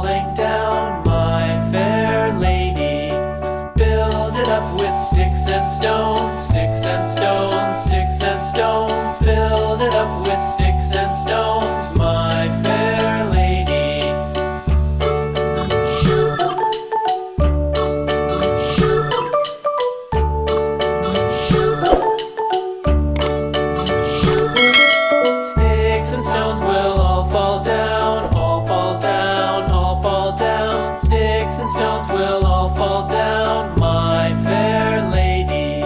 falling down, my fair lady. Build it up with sticks and stones, sticks and stones, sticks and stones. Build it up with sticks and stones, my fair lady. Sticks and stones will all fall down, all fall down, all fall down. Sticks and stones will all fall down, my fair lady.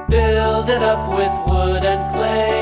Build it up with wood and clay,